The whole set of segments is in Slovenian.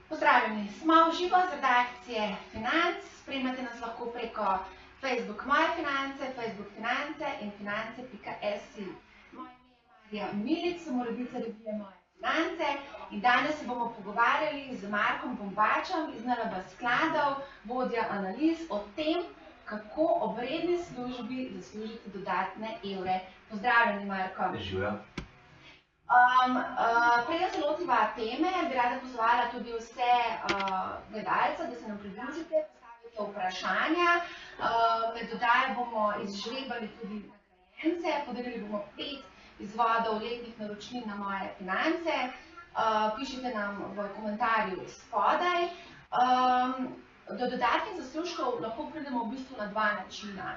Pozdravljeni, smo v živo z redakcije Financ, spremljate nas lahko preko Facebook Moje Finance, Facebook Finance in finance.si. Moje ime je Marija Milic, sem urednica revije Moje Finance in danes se bomo pogovarjali z Markom Bombačem iz NLB skladov, vodja analiz o tem, kako ob redni službi zaslužiti dodatne evre. Pozdravljeni, Marko. Živijo. Preden se lotiva teme, bi rada pozvala tudi vse gledalce, da se nam pridružite, postavite vprašanja. Med oddajo bomo izžrebali tudi nagrajence, podelili bomo 5 izvodov letnih naročnin na Moje Finance. Pišite nam v komentarju spodaj. Do dodatnih zaslužkov lahko pridemo v bistvu na 2 načina.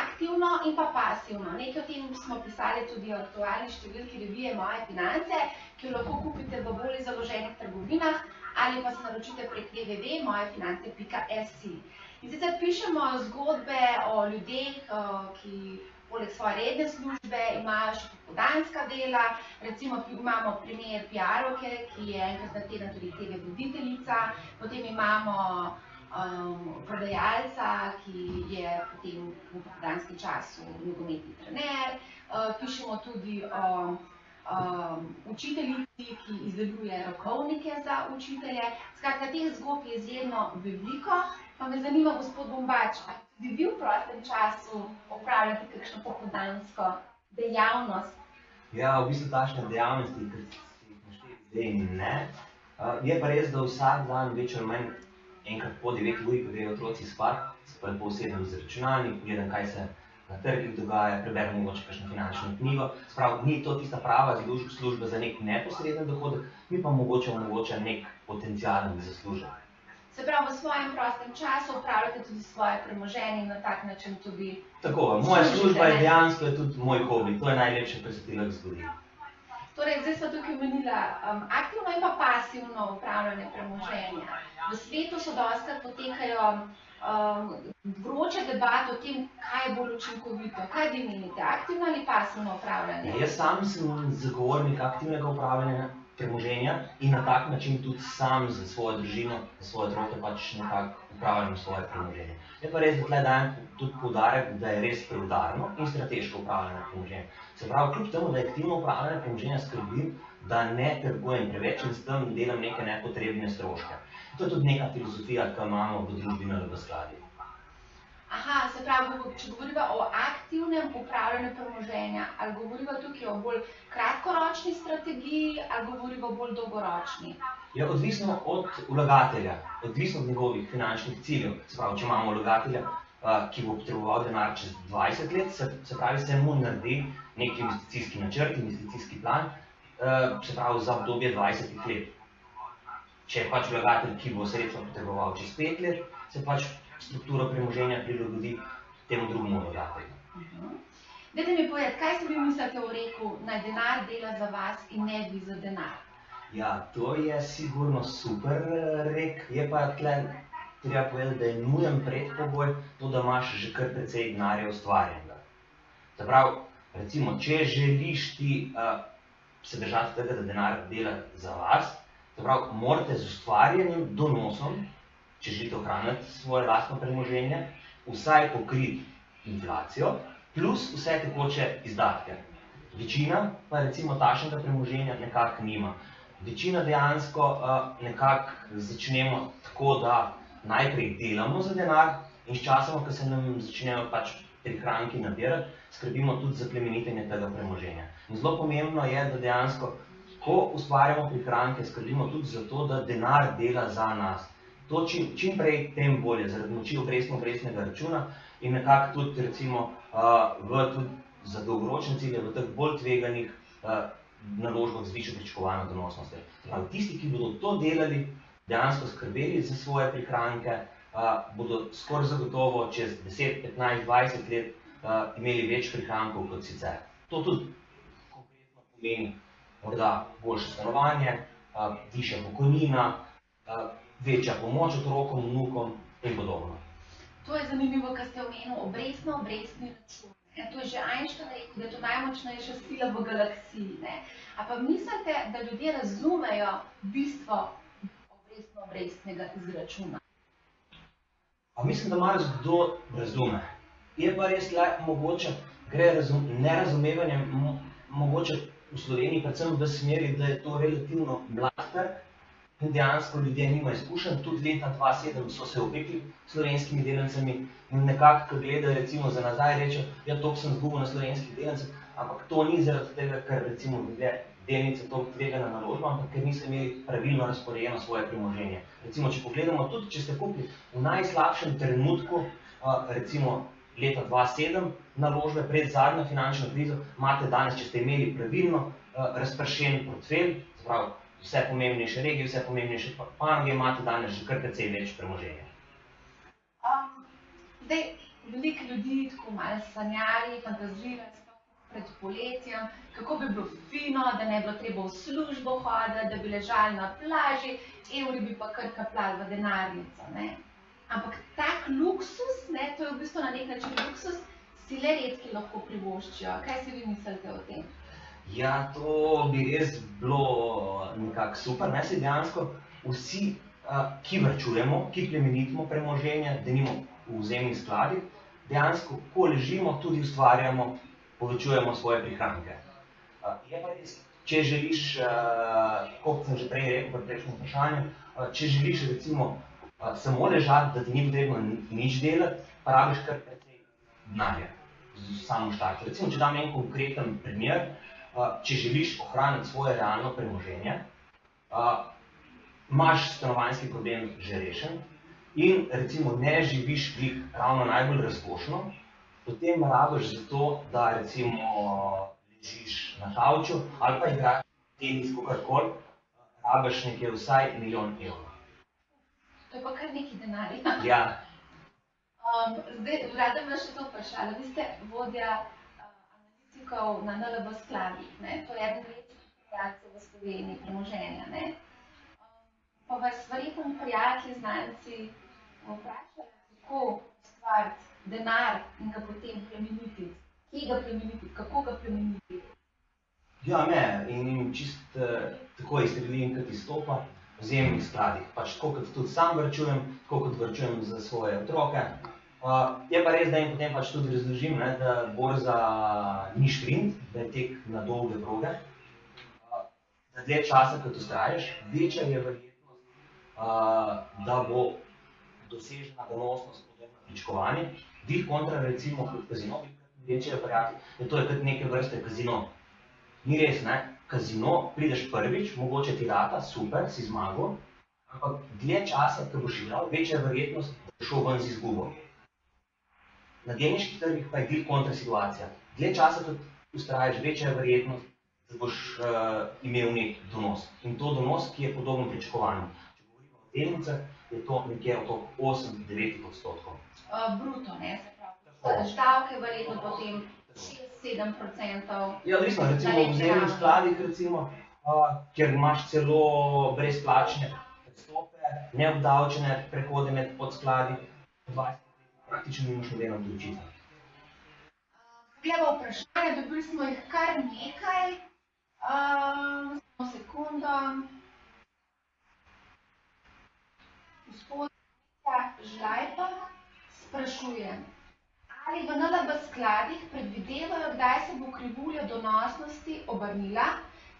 Aktivno in pa pasivno. Nekaj o tem smo pisali tudi v aktualni številki revije Moje Finance, ki jo lahko kupite v bolj založenih trgovinah ali pa se naročite prek www.mojefinance.si. In sicer pišemo zgodbe o ljudeh, ki poleg svoje redne službe imajo še popoldanska dela. Recimo imamo primer PR-ovke, ki je enkrat na teden tudi TV voditeljica, potem imamo prodajalca, ki je potem v popoldanskem času nogometni trener. Pišemo tudi o učiteljici, ki izdeluje rokovnike za učitelje. Skratka, teh zgodb je izjemno veliko. Pa me zanima, gospod Bombač, ali tudi vi v prostem času opravljate kakšno popoldansko dejavnost? Ja, v bistvu takšne dejavnosti, ki si jih našteli zdaj, ne. Je pa res, da vsak dan več ali manj enkrat po 9 uri, ko grejo otroci spat, se pa lepo usedem za računalnik, pogledam, kaj se na trgih dogaja, preberem mogoče kakšno finančno knjigo. Sprav, ni to tista prava služba za nek neposreden dohodek, mi pa mogoče omogoča nek potencialen zaslužek. Se pravi, v svojem prostem času upravljate tudi svoje premoženje in na tak način tudi... Tako, moja služba je dejansko tudi moj hobi, to je najlepše, kar se ti lahko zgodi. Torej, zdaj smo tukaj omenila aktivno in pa pasivno upravljanje premoženja. V svetu so dostikrat potekajo vroče debate o tem, kaj je bolj učinkovito. Kaj vi menite, aktivno ali pasivno upravljanje? Jaz sam sem zagovornik aktivnega upravljanja premoženja in na tak način tudi sam za svojo družino, za svoje otroke pač nekako upravljam svoje premoženje. Je pa res, da tle dajem tudi poudarek, da je res preudarno in strateško upravljanje premoženja. Se pravi, kljub temu, da je aktivno upravljanje premoženja, skrbim, da ne trgujem preveč in s tem delam neke nepotrebne stroške. To je tudi neka filozofija, ki imamo v družbi NLB skladi. Aha, se pravi, če govoriva o aktivnem upravljanju premoženja, ali govoriva tukaj o bolj kratkoročni strategiji, ali govoriva o bolj dolgoročni? Je odvisno od vlagatelja, odvisno od njegovih finančnih ciljev. Se pravi, če imamo vlagatelja, ki bo potreboval denar čez 20 let, se pravi, se mu naredi nek investicijski načrt, investicijski plan, se pravi, za obdobje 20 let. Če je pač vlagatelj, ki bo sredstva potreboval čez 5 let, se pač strukturo premoženja prilagodi temu drugemu vlagatelju. Dajte mi povedati, kaj si vi mislite o reku, naj denar dela za vas in ne vi za denar? Ja, to je sigurno super rek, je pa tle treba povedati, da je nujen predpogoj to, da imaš že kar precej denarja ustvarjenega. Se pravi, recimo, če želiš ti se držati tega, da denar dela za vas, se pravi, morate z ustvarjenim donosom, če želite ohraniti svoje lastno premoženje, vsaj pokriti inflacijo, plus vse tekoče izdatke. Večina pa recimo takšnega premoženja nekako nima. Večina dejansko nekako začnemo tako, da najprej delamo za denar in sčasoma, ko se nam začnejo pač prihranki nabirati, skrbimo tudi za plemenitenje tega premoženja. In zelo pomembno je, da dejansko, ko ustvarjamo prihranke, skrbimo tudi za to, da denar dela za nas. To čim prej, tem bolje, zaradi moči obrestnega računa in nekako tudi recimo tudi za dolgoročne cilje v teh bolj tveganih naložbah z višjo pričakovano donosnostjo. Tisti, ki bodo to delali, dejansko skrbeli za svoje prihranke, bodo skoraj zagotovo čez 10, 15, 20 let imeli več prihrankov kot sicer. To tudi konkretno pomeni morda boljše stanovanje, višja pokojnina, večja pomoč otrokom, vnukom in podobno. To je zanimivo, kar ste omenili, obrestni račun. To je že Einstein rekel, da je to najmočnejša sila v galaksiji. A pa mislite, da ljudje razumejo bistvo obrestno obrestnega izračuna. Pa mislim, da marsikdo razume. Je pa res mogoče, gre nerazumevanje mogoče v Sloveniji predvsem v smeri, da je to relativno mlad trg in dejansko ljudje nimajo izkušenj. Tudi leta 2007 so se opekli slovenskimi delancami in nekako, ko gledajo recimo za nazaj, rečejo, ja, toliko sem izgubil na slovenskih delancih, ampak to ni zaradi tega, ker recimo delnice toliko tvegana naložba, ampak ker niso imeli pravilno razporejeno svoje premoženje. Recimo, če pogledamo tudi, če ste kupili v najslabšem trenutku, recimo leta 2007 naložbe pred zadnjo finančno krizo, imate danes, če ste imeli pravilno razpršen portfelj, se pravi, vse pomembnejše regije, vse pomembnejše panoge, imate danes že kar precej več premoženja. Zdaj, veliko ljudi tako malo sanjari, fantazira pred poletjem, kako bi bilo fino, da ne bi bilo treba v službo hoditi, da bi ležali na plaži, evri bi pa kar kapljali v denarnico, ne. Ampak tak luksus, ne, to je v bistvu na nek način luksus, si le redki lahko privoščijo. Kaj si vi mislite o tem? Ja, to bi res bilo nekako super, ne, se dejansko vsi, ki varčujemo, ki plemenitimo premoženje, denimo v vzajemnih skladih, dejansko, ko ležimo, tudi ustvarjamo, povečujemo svoje prihranke. Je pa res, če želiš, kot sem že prej rekel pri prejšnjem vprašanju, če želiš recimo samo ležati, da ti ni potrebno nič delati, pa rabiš kar precej denarja z samo štartu. Recimo, če dam en konkreten primer, če želiš ohraniti svoje realno premoženje, imaš stanovanjski problem že rešen in recimo ne živiš glih ravno najbolj razkošno, potem rabiš za to, da recimo ležiš na kavču ali pa igraš tenis, kakorkoli, rabiš nekje vsaj 1 milijon evrov. To je pa kar nekaj denarja. Ja. Zdaj, rada me še to vprašala. Vi ste vodja analitikov na NLB skladih, ne? To je eden večjih organizacij v Sloveniji premoženja, ne? Pa vas verjetno prijatelji, znanci vprašajo, kako ustvariti denar in ga potem plemenititi. Kje ga plemenititi, kako ga plemenititi? Ja, ne, in čisto tako izstrelim, kot izstopa v vzajemnih skladih. Pač tako, kot tudi sam varčujem, tako kot varčujem za svoje otroke. Je pa res, da jim potem pač tudi razložim, ne, da borza ni šprint, da je tek na dolge proge. Za dlje časa, kot vztrajaš, večja je verjetnost, da bo dosežena donosnost podobna pričakovanju. Glih kontra recimo kot kazino, večje prijatelji, da to je kot neke vrste kazino. Ni res, ne? Kazino, prideš prvič, mogoče ti rata, super, si zmagal, ampak dlje časa, ko boš igral, večja je verjetnost, da boš šel ven z izgubo. Na delniških trgih pa je glih kontra situacija. Dlje časa, ko vztrajaš, večja je verjetnost, da boš imel nek donos. In to donos, ki je podoben pričakovanju. Če govorimo o delnicah, je to nekje okrog 8–9%. Bruto, ne, se pravi. Davke verjetno potem 6–7%. Ja, odvisno, recimo v vzajemnih skladih, recimo, kjer imaš celo brezplačne odstope, neobdavčene prehode med podskladi, 20 let praktično nimaš nobene obdavčitve. Poglejmo vprašanja, dobili smo jih kar nekaj. Samo sekundo. Gospod Žlajpa sprašuje, ali v NLB skladih predvidevajo, kdaj se bo krivulja donosnosti obrnila,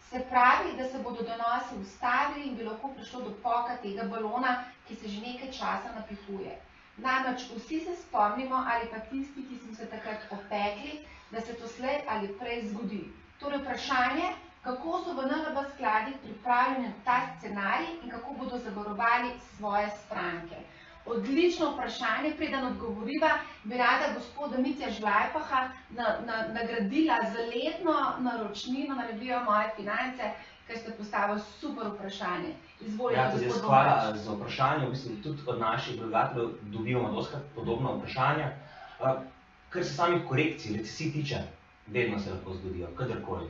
se pravi, da se bodo donosi ustavili in bi lahko prišlo do poka tega balona, ki se že nekaj časa napihuje. Namreč vsi se spomnimo, ali pa tisti, ki smo se takrat opekli, da se to slej ali prej zgodi. Torej vprašanje, kako so v NLB skladih pripravljeni na ta scenarij in kako bodo zavarovali svoje stranke. Odlično vprašanje, preden odgovoriva, bi rada gospoda Mitja Žlajpaha nagradila za letno naročnino na revijo Moje finance, ker ste postavili super vprašanje. Izvolite, gospod Domač. Hvala za vprašanje. V bistvu tudi od naših vlagateljev dobivamo dostikrat podobna vprašanja. Kar se samih korekcij, recesij tiče, vedno se lahko zgodijo, kadarkoli.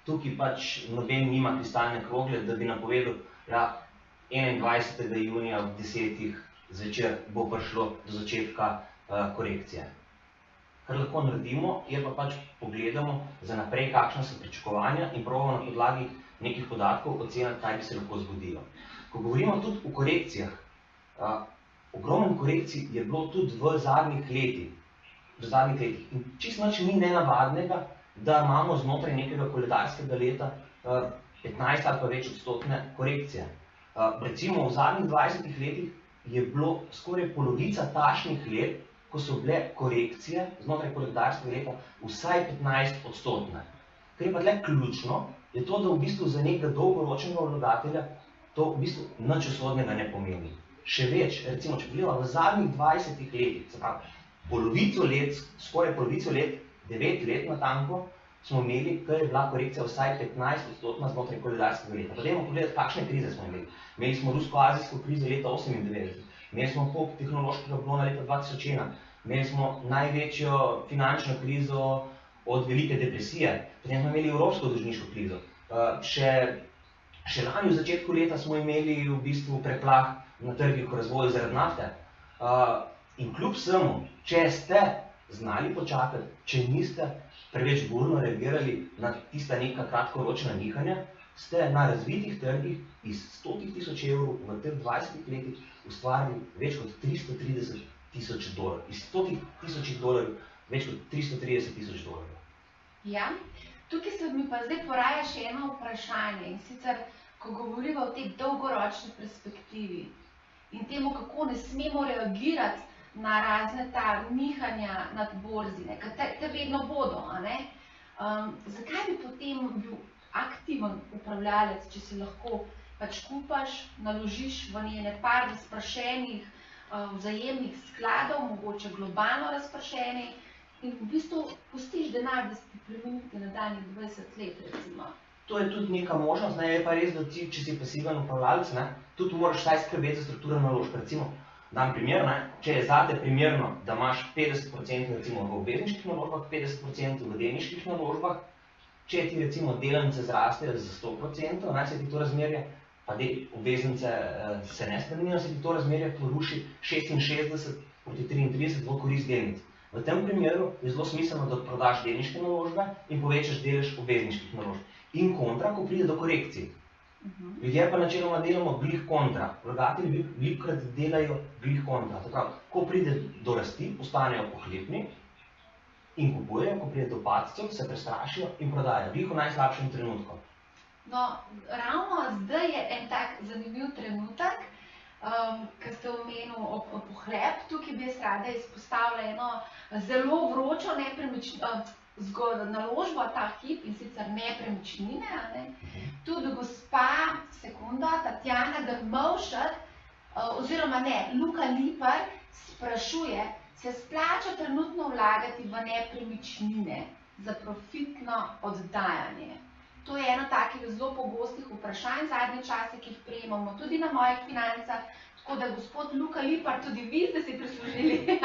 Tukaj pač noben nima kristalne krogle, da bi napovedal, ja, 21. junija ob 10. zvečer bo prišlo do začetka korekcije. Kar lahko naredimo, je pa pač pogledamo za naprej, kakšna so pričakovanja in probamo na podlagi nekih podatkov oceniti, kaj bi se lahko zgodilo. Ko govorimo tudi o korekcijah, ogromno korekcij je bilo tudi v zadnjih letih. In čisto nič ni nenavadnega, da imamo znotraj nekega koledarskega leta 15 ali pa več odstotne korekcije. Recimo v zadnjih 20 letih je bilo skoraj polovica takšnih let, ko so bile korekcije znotraj koledarskega leta vsaj 15 odstotne. Kar je pa tle ključno, je to, da v bistvu za nekega dolgoročnega vlagatelja to v bistvu nič usodnega ne pomeni. Še več, recimo, če pogledamo v zadnjih 20 letih, se pravi, skoraj polovico let, 9 let natanko, smo imeli, ker je bila korekcija vsaj 15 odstotna znotraj koledarskega leta. Pa dajmo pogledati, kakšne krize smo imeli. Imeli smo rusko-azijsko krizo leta 1998, imeli smo pok tehnološkega balona leta 2001, imeli smo največjo finančno krizo od velike depresije, potem smo imeli evropsko dolžniško krizo. Še lani v začetku leta smo imeli v bistvu preplah na trgih v razvoju zaradi nafte. In kljub vsemu, če ste znali počakati, če niste preveč burno reagirali na tista neka kratkoročna nihanja, ste na razvitih trgih iz 100 000 evrov v teh 20 letih ustvarili več kot 330 000 dolarjev. Iz 100 000 dolarjev več kot 330 000 dolarjev. Ja, tukaj se mi pa zdaj poraja še eno vprašanje, in sicer, ko govorimo o tej dolgoročni perspektivi in temu, kako ne smemo reagirati na razne ta nihanja nad borzi, ker te vedno bodo, a ne? Zakaj bi potem bil aktiven upravljalec, če si lahko pač kupaš, naložiš v njene par razpršenih vzajemnih skladov, mogoče globalno razpršenih, in v bistvu pustiš denar, da se ti preminute na daljnih 20 let, recimo. To je tudi neka možnost, je pa res, da ti, če si pasiven upravljalec, tudi moraš vsaj skrbeti za strukturo naložb. Recimo, dam primer, če je zate primerno, da imaš 50% recimo v obvezniških naložbah, 50% v delniških naložbah, če ti recimo delnice zrastejo za 100%, se ti to razmerje, pa obveznice se ne spremenijo, se ti to razmerje poruši 66 proti 33 v korist delnic. V tem primeru je zelo smiselno, da prodaš delniške naložbe in povečaš delež obvezniških naložb. In kontra, ko pride do korekcij. Ljudje pa načeloma delamo glih kontra. Vlagatelji velikokrat delajo glih kontra. Tako, ko pride do rasti, postanejo pohlepni in kupujejo, ko pride do padcev, se prestrašijo in prodajajo. Glih v najslabšem trenutku. No, ravno zdaj je en tak zanimiv trenutek, ker ste omenil pohlep. Tukaj bi jaz rada izpostavila eno zelo vročo naložbo ta hip, in sicer nepremičnine. Tudi gospa Tatjana Grmovšek, oziroma Luka Lipar sprašuje, se splača trenutno vlagati v nepremičnine za profitno oddajanje? To je eno takih zelo pogostih vprašanj zadnje čase, ki jih prejemamo tudi na mojih financah. Tako da, gospod Luka Lipar, tudi vi ste si prislužili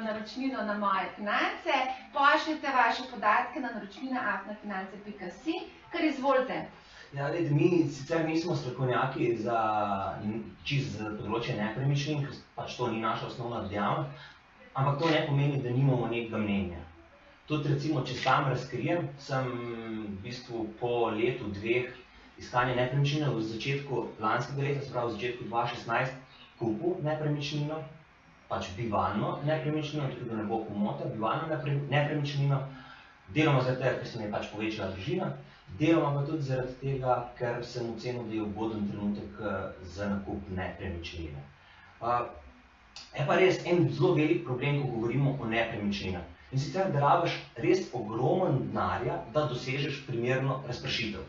naročnino na moje finance. Pošljite vaše podatke na naročnina@finance.si, kar izvolite. Ja, mi sicer nismo strokovnjaki čisto za področje nepremičnin, ker pač to ni naša osnovna dejavnost, ampak to ne pomeni, da nimamo nekega mnenja. Tudi recimo, če sam razkrijem, sem v bistvu po letu, dveh iskanja nepremičnine v začetku lanskega leta, se pravi v začetku 2016, kupil nepremičnino, pač bivalno nepremičnino, tudi da ne bo pomote, bivalno nepremičnino, deloma zaradi tega, ker se mi je pač povečala družina, deloma pa tudi zaradi tega, ker sem ocenil, da je ugoden trenutek za nakup nepremičnine. Je pa res en zelo velik problem, ko govorimo o nepremičninah. In sicer, da rabiš res ogromen denarja, da dosežeš primerno razpršitev.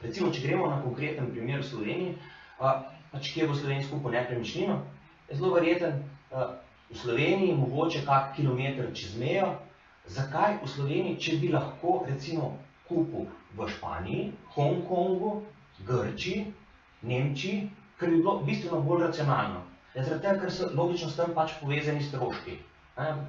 Recimo, če gremo na konkreten primer v Sloveniji, kje bo Slovenec kupil nepremičnino, je zelo verjeten v Sloveniji, mogoče kak kilometer čez mejo. Zakaj v Sloveniji, če bi lahko recimo kupil v Španiji, Hongkongu, Grčiji, Nemčiji, ker bi bilo bistveno bolj racionalno? Zaradi tega, ker so logično s tem pač povezani stroški.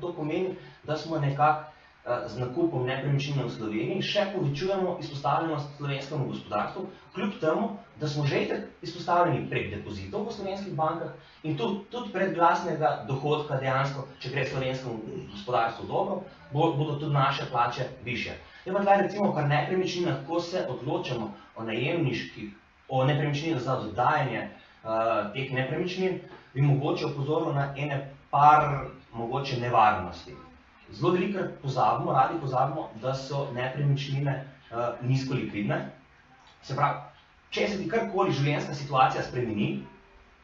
To pomeni, da smo nekako z nakupom nepremičnin v Sloveniji še povečujemo izpostavljenost slovenskemu gospodarstvu, kljub temu, da smo že izpostavljeni prek depozitov v slovenskih bankah in tudi prek glasnega dohodka dejansko, če gre slovenskemu gospodarstvu dobro, bodo tudi naše plače višje. Je pa tukaj recimo kar nepremičninah, ko se odločamo o nepremičninah za oddajanje teh nepremičnin, bi mogoče opozoril na ene par mogoče nevarnosti. Zelo velikokrat radi pozabimo, da so nepremičnine nizko likvidne. Se pravi, če se ti karkoli življenjska situacija spremeni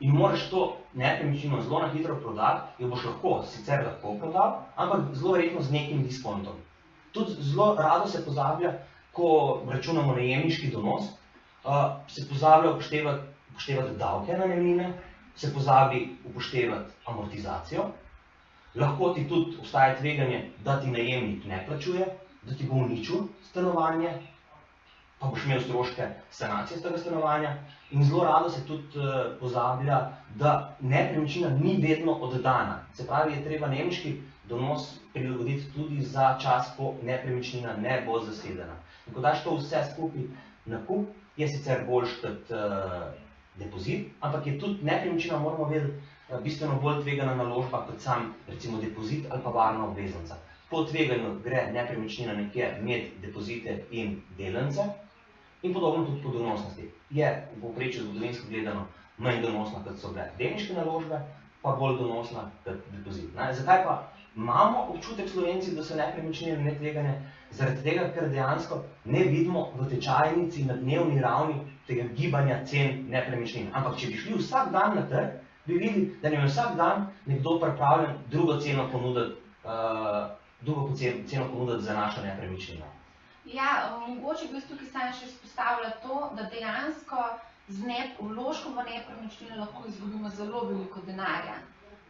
in moraš to nepremičnino zelo na hitro prodati, jo boš sicer lahko prodal, ampak zelo verjetno z nekim diskontom. Tudi zelo rado se pozablja, ko računamo najemniški donos, se pozablja upoštevati davke na najemnine, se pozabi upoštevati amortizacijo. Lahko ti tudi obstaja tveganje, da ti najemnik ne plačuje, da ti bo uničil stanovanje, pa boš imel stroške sanacije z tega stanovanja. In zelo rado se tudi pozablja, da nepremičnina ni vedno oddana. Se pravi, je treba najemniški donos prilagoditi tudi za čas, ko nepremičnina ne bo zasedena. In ko daš to vse skupaj na kup, je sicer boljš kot depozit, ampak je tudi nepremičnina, moramo vedeti, bistveno bolj tvegana naložba kot sam recimo depozit ali pa varna obveznica. Po tveganju gre nepremičnina nekje med depozite in delnice in podobno tudi po donosnosti. Je v povprečju zgodovinsko gledano manj donosna, kot so bile delniške naložbe, pa bolj donosna kot depozit. Zakaj pa imamo občutek Slovenci, da so nepremičnine netvegane? Zaradi tega, ker dejansko ne vidimo v tečajnici na dnevni ravni tega gibanja cen nepremičnin. Ampak če bi šli vsak dan na trg, bi videli, da nam je vsak dan nekdo pripravljen drugo ceno ponuditi za našo nepremičnino. Ja, mogoče bi tukaj sam še izpostavila to, da dejansko z vložkom v nepremičnine lahko izgubimo zelo veliko denarja.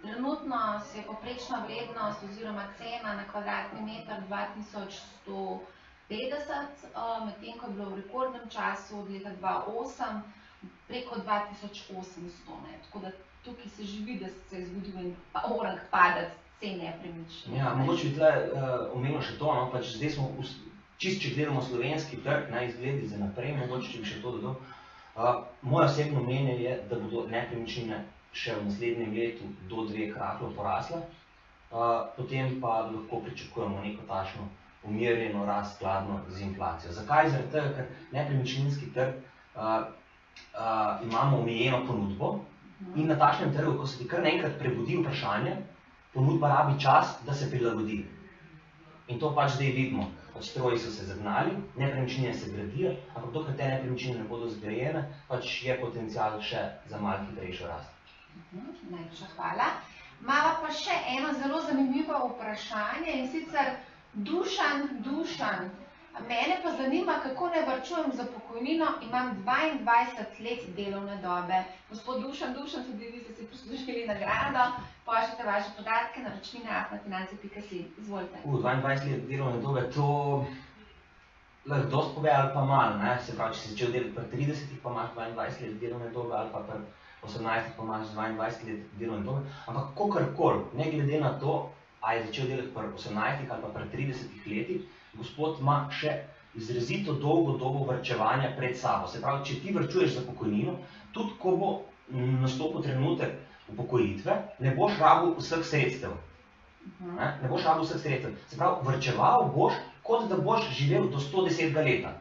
Trenutno se je povprečna vrednost oziroma cena na kvadratni meter 2150, medtem ko je bilo v rekordnem času od leta 2008 preko 2800. Tako da tukaj se že vidi, da se je zgodil en orang padec cen nepremičnin. Ja, mogoče bi tukaj omenil še to, pač zdaj smo, če gledamo slovenski trg, izgledi za naprej, mogoče če bi še to dodal. Moje osebno mnenje je, da bodo nepremičnine še v naslednjem letu do 2 rahlo porasle, potem pa lahko pričakujemo neko takšno umirjeno rast skladno z inflacijo. Zakaj? Zaradi tega, ker nepremičninski trg imamo omejeno ponudbo in na takšnem trgu, ko se ti kar naenkrat prebudi vprašanje, ponudba rabi čas, da se prilagodi. In to pač zdaj vidimo. Stroji so se zagnali, nepremičnine se gradijo, ampak dokler te nepremičnine ne bodo zgrajene, pač je potencial še za malo hitrejšo rast. Najlepša hvala. Imamo pa še eno zelo zanimivo vprašanje in sicer Dušan. Mene pa zanima, kako naj varčujem za pokojnino, imam 22 let delovne dobe. Gospod Dušan, tudi vi ste si prislužili nagrado, pošljite vaše podatke na ročnine@finance.si. Izvolite. 22 let delovne dobe, to lahko dosti pove ali pa malo, ne? Se pravi, če si začel delati pri 30, pa imaš 22 let delovne dobe, ali pa pri 18, pa imaš 22 let delovne dobe. Ampak kakorkoli, ne glede na to, a je začel delati pri 18 ali pa pri 30 letih, gospod ima še izrazito dolgo dobo varčevanja pred sabo. Se pravi, če ti varčuješ za pokojnino, tudi ko bo nastopil trenutek upokojitve, ne boš rabil vseh sredstev. Ne boš rabil vseh sredstev. Se pravi, varčeval boš, kot da boš živel do 110 leta.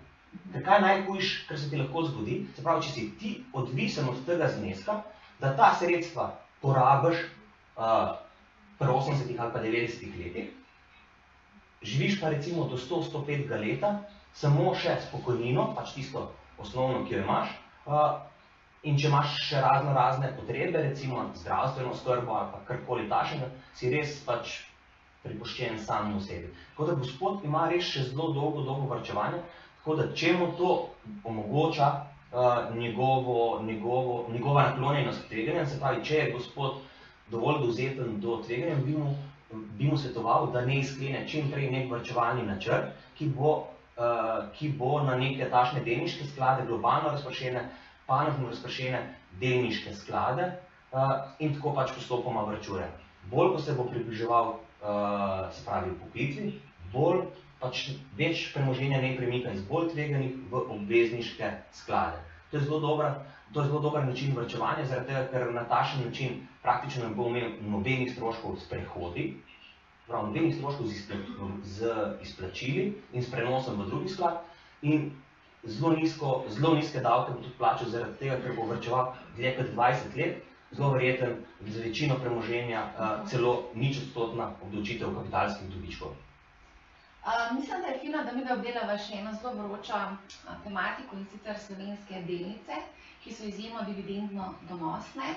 Ker kaj najhujš, kar se ti lahko zgodi, se pravi, če si ti odvisen od tega zneska, da ta sredstva porabiš pri 80 ali pa 90 letih, živiš pa recimo do 100-105 leta, samo še s pokojnino, pač tisto osnovno, ki jo imaš, in če imaš še razne potrebe, recimo zdravstveno oskrbo ali pa karkoli takšnega, si res pač prepuščen samemu sebi. Tako da gospod ima res še zelo dolgo dobo varčevanja, tako da če mu to omogoča njegova naklonjenost tveganjem, se pravi, če je gospod dovolj dovzeten do tveganja, bi mu svetoval, da ne izklene čim prej nek varčevalni načrt, ki bo na neke takšne delniške sklade, globalno razpršene, panogno razpršene delniške sklade in tako pač postopoma varčuje. Bolj, ko se bo približeval, se pravi, upokojitvi, več premoženja ne premika iz bolj tveganih v obvezniške sklade. To je zelo dober način varčevanja, zaradi tega, ker na takšen način praktično ne bo imel nobenih stroškov s prehodi, nobenih stroškov z izplačili in s prenosom v drugi sklad in zelo nizke davke bo tudi plačal zaradi tega, ker bo varčeval dlje kot 20 let, zelo verjeten za večino premoženja celo 0% obdavčitev kapitalskih dobičkov. Mislim, da je fino, da mi obdelava še eno zelo vročo tematiko, in sicer slovenske delnice, ki so izjemno dividendno donosne.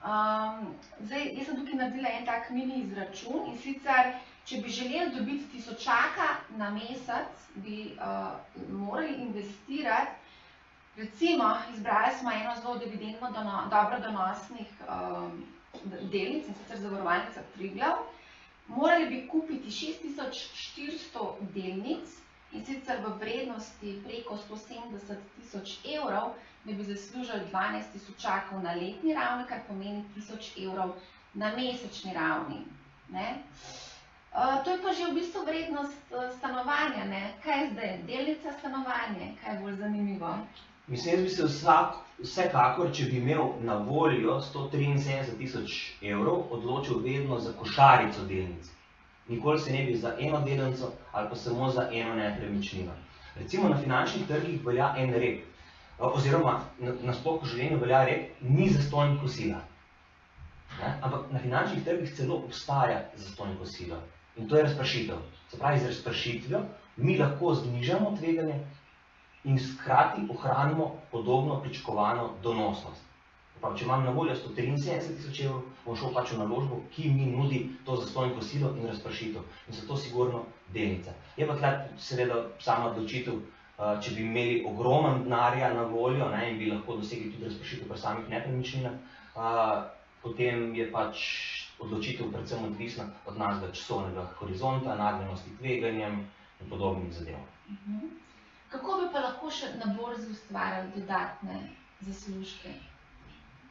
Jaz sem tukaj naredila en tak mini izračun, in sicer, če bi želeli dobiti tisočaka na mesec, bi morali investirati, recimo, izbrali smo eno zelo dividendno dobro donosnih delnic, in sicer Zavarovalnica Triglav. Morali bi kupiti 6400 delnic, in sicer v vrednosti preko 170 000 evrov, da bi zaslužili 12 tisočakov na letni ravni, kar pomeni 1000 evrov na mesečni ravni. To je pa že v bistvu vrednost stanovanja. Kaj je zdaj? Delnica stanovanje? Kaj je bolj zanimivo? Mislim, jaz bi se vsekakor, če bi imel na voljo 173 000 evrov, odločil vedno za košarico delnic. Nikoli se ne bi za eno delnico ali pa samo za eno nepremičnino. Recimo na finančnih trgih velja en rek, oziroma nasploh v življenju velja rek, ni zastonj kosila. Ampak na finančnih trgih celo obstaja zastonj kosilo. In to je razpršitev. Se pravi, z razpršitvijo mi lahko znižamo tveganje in hkrati ohranimo podobno pričakovano donosnost. Če imam na voljo 173 000 evrov, bom šel pač v naložbo, ki mi nudi to zastonj kosilo in razpršitev. In so to sigurno delnice. Je pa tukaj seveda sama odločitev, če bi imeli ogromen denarja na voljo in bi lahko dosegli tudi razpršitev pri samih nepremičninah, potem je pač odločitev predvsem odvisna od našega časovnega horizonta, nagnjenosti tveganjem in podobnih zadev. Kako bi pa lahko še na borzi ustvarjali dodatne zaslužke?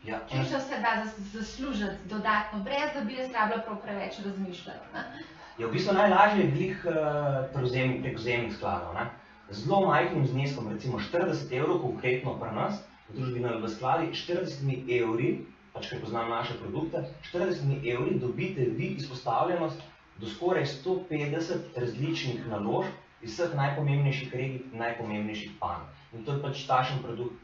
Če se vse da zaslužiti dodatno, brez da bi jaz rabila prav preveč razmišljati. V bistvu najlažje je glih prek vzajemnih skladov. Zelo majhnim zneskom, recimo 40 evrov konkretno pri nas, v družbi NLB skladi, 40 evri, pač ker poznam naše produkte, 40 evri dobite vi izpostavljenost do skoraj 150 različnih naložb iz vseh najpomembnejših regij in najpomembnejših panog. In to je pač takšen produkt,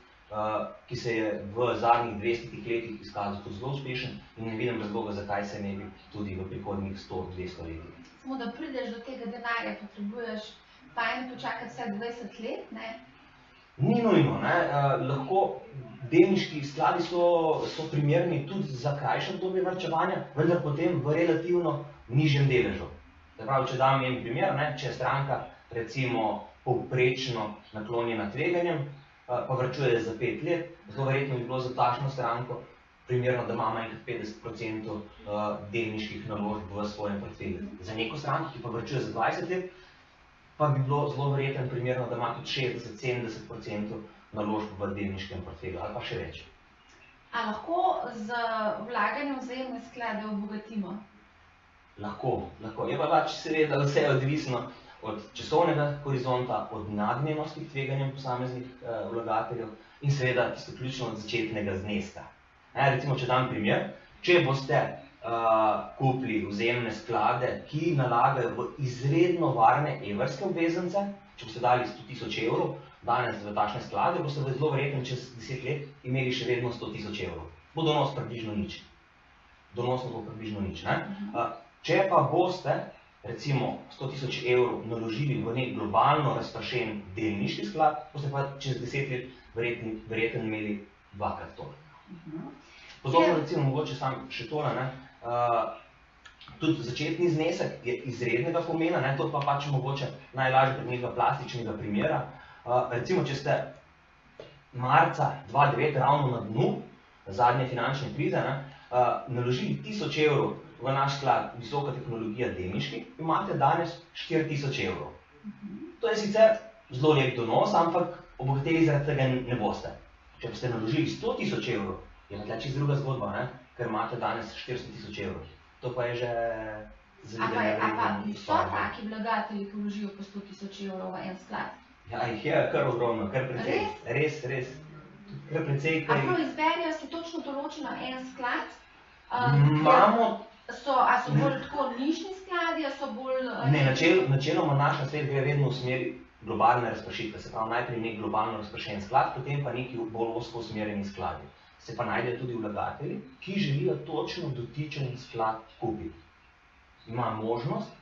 ki se je v zadnjih 200 letih izkazal kot zelo uspešen in ne vidim razloga, zakaj se ne bi tudi v prihodnjih 100-200 letih. Samo da prideš do tega denarja, potrebuješ fajn počakati vsaj 20 let, ne? Ni nujno, lahko delniški skladi so primerni tudi za krajše obdobje varčevanja, vendar potem v relativno nižjem deležu. Se pravi, če dam en primer, če je stranka recimo povprečno naklonjena tveganjem, pa varčuje za 5 let, zelo verjetno bi bilo za takšno stranko primerno, da ima manj kot 50% delniških naložb v svojem portfelju. Za neko stranko, ki pa varčuje za 20 let, pa bi bilo zelo verjetno primerno, da ima tudi 60-70% naložb v delniškem portfelju ali pa še več. A lahko z vlaganjem v vzajemne sklade obogatimo? Lahko. Je pa pač seveda vse odvisno od časovnega horizonta, od nagnjenosti tveganjem posameznih vlagateljev in seveda tisto ključno od začetnega zneska. Recimo, če dam primer, če boste kupili vzajemne sklade, ki nalagajo v izredno varne evrske obveznice, če boste dali 100 000 evrov danes v takšne sklade, boste zelo verjetno čez 10 let imeli še vedno 100 000 evrov. Bo donos približno nič. Donosno bo približno nič. Če pa boste recimo 100 000 evrov naložili v nek globalno razpršen delniški sklad, boste pa čez 10 let verjetno imeli dvakrat to. Podobno recimo mogoče sam še tole, tudi začetni znesek je izrednega pomena, to pa pač mogoče najlažje prek nekega plastičnega primera. Recimo, če ste marca 2009 ravno na dnu zadnje finančne krize, naložili 1000 evrov v naš sklad Visoka tehnologija delniški, imate danes 4000 evrov. To je sicer zelo lep donos, ampak obogateli zaradi tega ne boste. Če ste naložili 100 000 evrov, je pa čisto druga zgodba, ker imate danes 400 000 evrov. To pa je že A pa so taki vlagatelji, ki vložijo po 100 000 evrov v en sklad? Ja, jih je kar ogromno, kar precej. Res? Res. Kar precej, A prav izberijo si točno določeno en sklad? Imamo... A so bolj tako nišni skladi, a so bolj... Ne, načeloma naš nasvet gre vedno v smeri globalne razpršitve. Se pravi, najprej nek globalno razpršen sklad, potem pa neki bolj ozko usmerjeni skladi. Se pa najdejo tudi vlagatelji, ki želijo točno dotičen sklad kupiti. Ima možnost,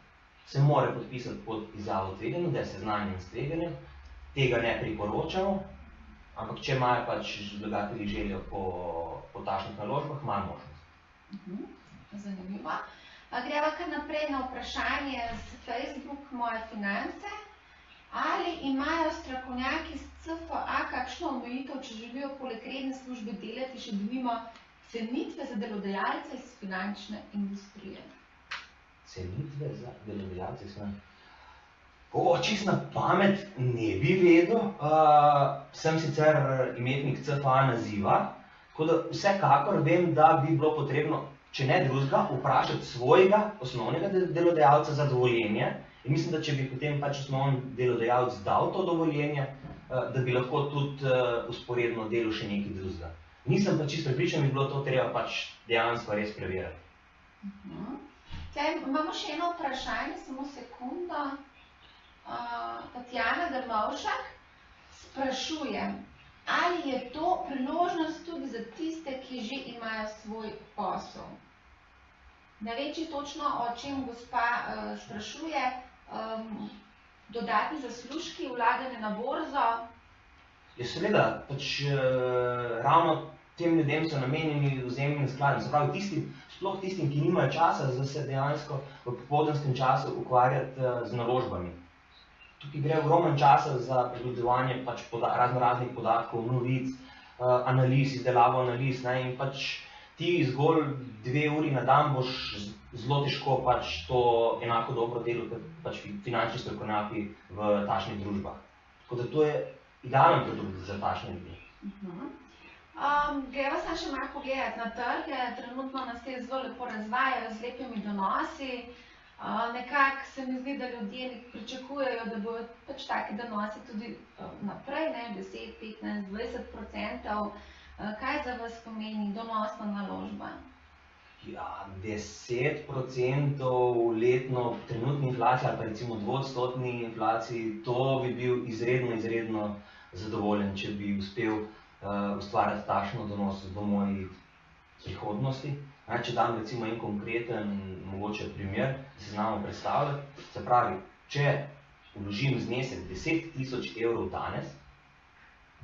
se mora podpisati pod izjavo o tveganju, da je seznanjen s tveganjem, tega ne priporočamo, ampak če imajo pač vlagatelji željo po takšnih naložbah, imajo možnost. Zanimivo. Greva kar naprej na vprašanje z Facebook Moje finance. Ali imajo strokovnjaki z CFA kakšno omejitev, če želijo poleg redne službe delati še denimo cenitve za delodajalce iz finančne industrije? Cenitve za delodajalce iz finančne industrije? Čisto na pamet ne bi vedel. Sem sicer imetnik CFA naziva, tako da vsekakor vem, da bi bilo potrebno, če ne drugega, vprašati svojega osnovnega delodajalca za dovoljenje. In mislim, da če bi potem pač osnovni delodajalec dal to dovoljenje, da bi lahko tudi vzporedno delal še nekaj drugega. Nisem pa čisto prepričan, bi bilo to treba pač dejansko res preveriti. Tukaj imamo še eno vprašanje, samo sekundo. Tatjana Grmovšak sprašuje, ali je to priložnost tudi za tiste, ki že imajo svoj posel? Ne vem čisto točno, o čem gospa sprašuje. Dodatni zaslužki, vlaganje na borzo? Ja, seveda, pač ravno tem ljudem so namenjeni vzajemni skladi. Se pravi, sploh tistim, ki nimajo časa, da se dejansko v popoldanskem času ukvarjati z naložbami. Tukaj gre ogromen časa za pregledovanje pač raznih podatkov, novic, analiz, izdelavo analiz, in pač ti zgolj 2 uri na dan boš zelo težko pač to enako dobro delo kot pač finančni strokovnjaki v takšnih družbah. Tako da to je idealen produkt za takšne ljudi. Greva se še malo pogledati na trge, trenutno nas te zelo lepo razvajajo z lepimi donosi. Nekako se mi zdi, da ljudje pričakujejo, da bodo pač taki donosi tudi naprej, 10, 15, 20%. Kaj za vas pomeni donosna naložba? Ja, 10% letno v trenutni inflaciji ali pa recimo 2% inflaciji, to bi bil izredno zadovoljen, če bi uspel ustvarjati takšno donos v moji prihodnosti. Če dam recimo en konkreten mogoče primer, da se znamo predstavljati. Se pravi, če vložim znesek 10 000 evrov danes,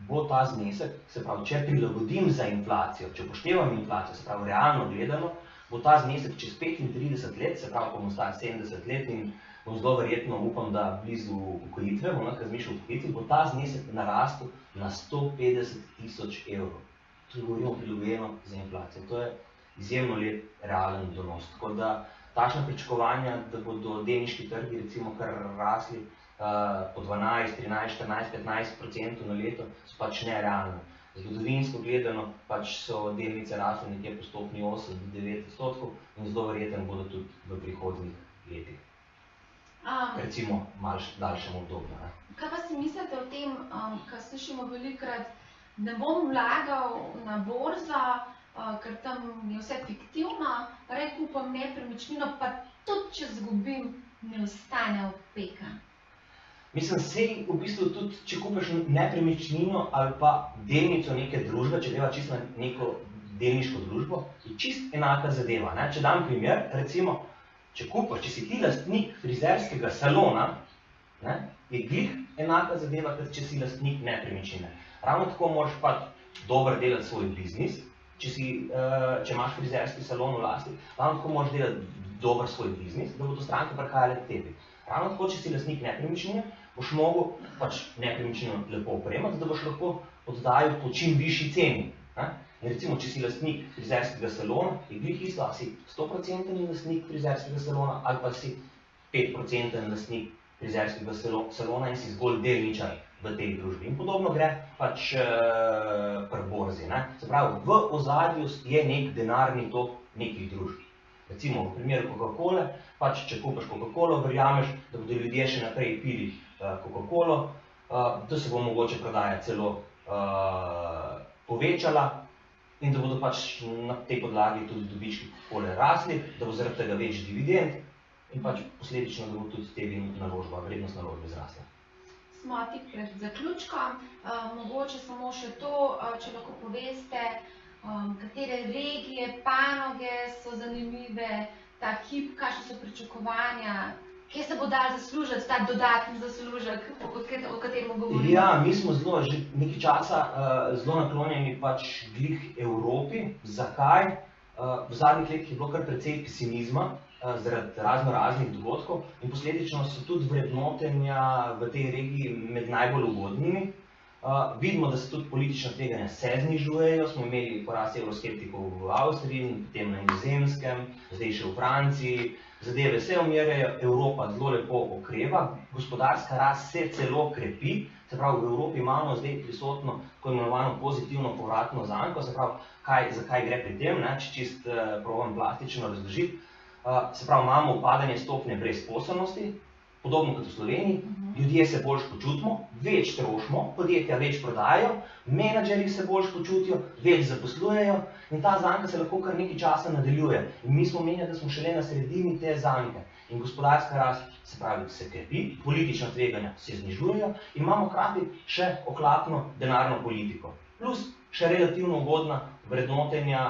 bo ta znesek, se pravi, če prilagodim za inflacijo, če upoštevam inflacijo, se pravi, realno gledano, bo ta znesek čez 35 let, se pravi, ko bom star 70 let in bom zelo verjetno, upam, da blizu upokojitve, bom lahko razmišljal o upokojitvi, bo ta znesek narastel na 150 000 evrov. To govorimo prilagojeno za inflacijo. To je izjemno lep realen donos. Tako da takšna pričakovanja, da bodo delniški trgi recimo kar rasli po 12, 13, 14, 15% na leto, so pač nerealne. Zgodovinsko gledano pač so delnice rasle nekje po stopnji 8-9% in zelo verjetno bodo tudi v prihodnjih letih. Recimo malo daljšem obdobju. Kaj pa si mislite o tem, kar slišimo velikokrat, ne bom vlagal na borzo, ker tam je vse fiktivno, kupam nepremičnino, pa tudi če zgubim, ne ostane opeka. Mislim, sej v bistvu tudi, če kupiš nepremičnino ali pa delnico neke družbe, če deva čisto na neko delniško družbo, je čisto enaka zadeva. Če dam primer, recimo, če si ti lastnik frizerskega salona, je glih enaka zadeva, kot če si lastnik nepremičnine. Ravno tako moraš pa dobro delati svoj biznis, če imaš frizerski salon v lasti, ravno tako moraš delati dober svoj biznis, da bodo stranke prihajale k tebi. Ravno tako, če si lastnik nepremičnine, boš mogel pač nepremičnino lepo opremati, da boš lahko oddajal po čim višji ceni. Recimo, če si lastnik frizerskega salona, je glih isto, ali si 100% lastnik frizerskega salona ali pa si 5% lastnik frizerskega salona in si zgolj delničar v tej družbi. In podobno gre pač pri borzi. Se pravi, v ozadju je nek denarni tok nekih družb. Recimo v primeru Coca-Cole, pač če kupaš Coca-Colo, verjameš, da bodo ljudje še naprej pili Coca-Colo, da se bo mogoče prodaja celo povečala in da bodo pač na tej podlagi tudi dobički Coca-Cole rasli, da bo zaradi tega več dividend in pač posledično, da bo tudi tebi vrednost naložbe zrasla. Smo tik pred zaključkom, mogoče samo še to, če lahko poveste, katere regije, panoge so zanimive, ta hip, kakšne so pričakovanja, kje se bo dalo zaslužiti, ta dodatni zaslužek, o katerem govorimo? Ja, mi smo že nekaj časa zelo naklonjeni pač glih Evropi. Zakaj? V zadnjih letih je bilo kar precej pesimizma zaradi raznih dogodkov in posledično so tudi vrednotenja v tej regiji med najbolj ugodnimi. Vidimo, da se tudi politična tveganja se znižujejo, smo imeli porast evroskeptikov v Avstriji, potem na Nizozemskem, zdaj še v Franciji, zadeve se umirjajo, Evropa zelo lepo okreva, gospodarska rast se celo krepi, se pravi v Evropi imamo zdaj prisotno tako imenovano pozitivno povratno zanko, se pravi, zakaj gre pri tem, če čisto probam plastično razložiti. Se pravi, imamo upadanje stopnje brezposelnosti, podobno kot v Sloveniji, ljudje se boljš počutimo, več trošimo, podjetja več prodajajo, menedžerji se boljš počutijo, več zaposlujejo in ta zanka se lahko kar nekaj časa nadaljuje. In mi smo menili, da smo šele na sredini te zanke. In gospodarska rast, se pravi, se krepi, politična tveganja se znižujejo in imamo hkrati še ohlapno denarno politiko. Plus še relativno ugodna vrednotenja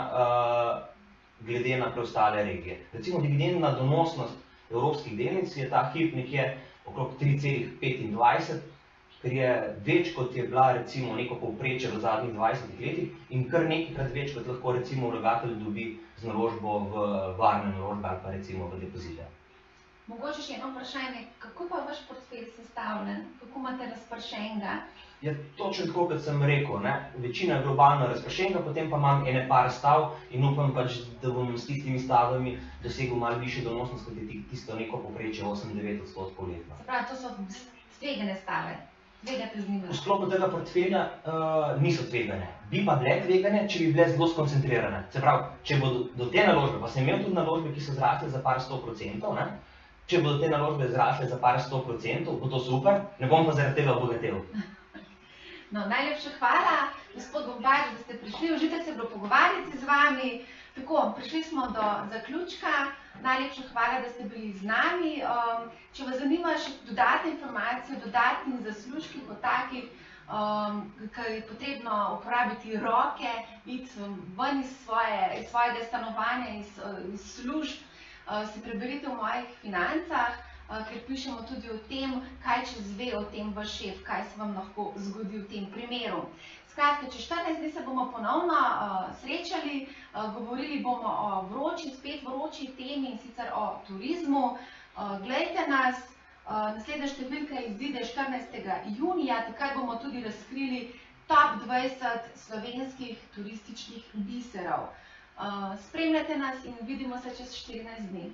glede na preostale regije. Recimo dividendna donosnost evropskih delnic je ta hip nekje okrog 3,25, ker je več, kot je bila recimo neko povprečje v zadnjih 20 letih in kar nekajkrat več, kot lahko recimo vlagatelj dobi z naložbo v varne naložbe ali pa recimo v depozite. Mogoče še eno vprašanje, kako pa vaš portfelj sestavljen? Kako imate razpršenega? Ja, točno tako, kot sem rekel, večina je globalno razpršenega, potem pa imam ene par stav in upam pač, da bom s tistimi stavami dosegel malo višjo donosnost, kot je tisto neko povprečje 8-9% letno. Se pravi, to so tvegane stave, tvegate z njimi? V sklopu tega portfelja niso tvegane, bi pa bile tvegane, če bi bile zelo skoncentrirane. Se pravi, če bodo do te naložbe, pa sem imel tudi naložbe, ki so zrasle za par 100%, če bodo te naložbe zrasle za par 100%, bo to super, ne bom pa zaradi tega obogatel. No, najlepša hvala, gospod Bombač, da ste prišli, užitek se je bilo pogovarjati z vami. Tako, prišli smo do zaključka, najlepša hvala, da ste bili z nami. Če vas zanima še dodatne informacije, dodatni zaslužki kot takih, ker je potrebno uporabiti roke, iti ven iz svojega stanovanja, iz služb, si preberite v mojih financah, ker pišemo tudi o tem, kaj če zve o tem vaš šef, kaj se vam lahko zgodi v tem primeru. Skratka, čez 14 dni se bomo ponovno srečali, govorili bomo o spet vroči temi, in sicer o turizmu. Glejte nas, naslednja številka izide 14. junija, takrat bomo tudi razkrili top 20 slovenskih turističnih biserov. Spremljate nas in vidimo se čez 14 dni.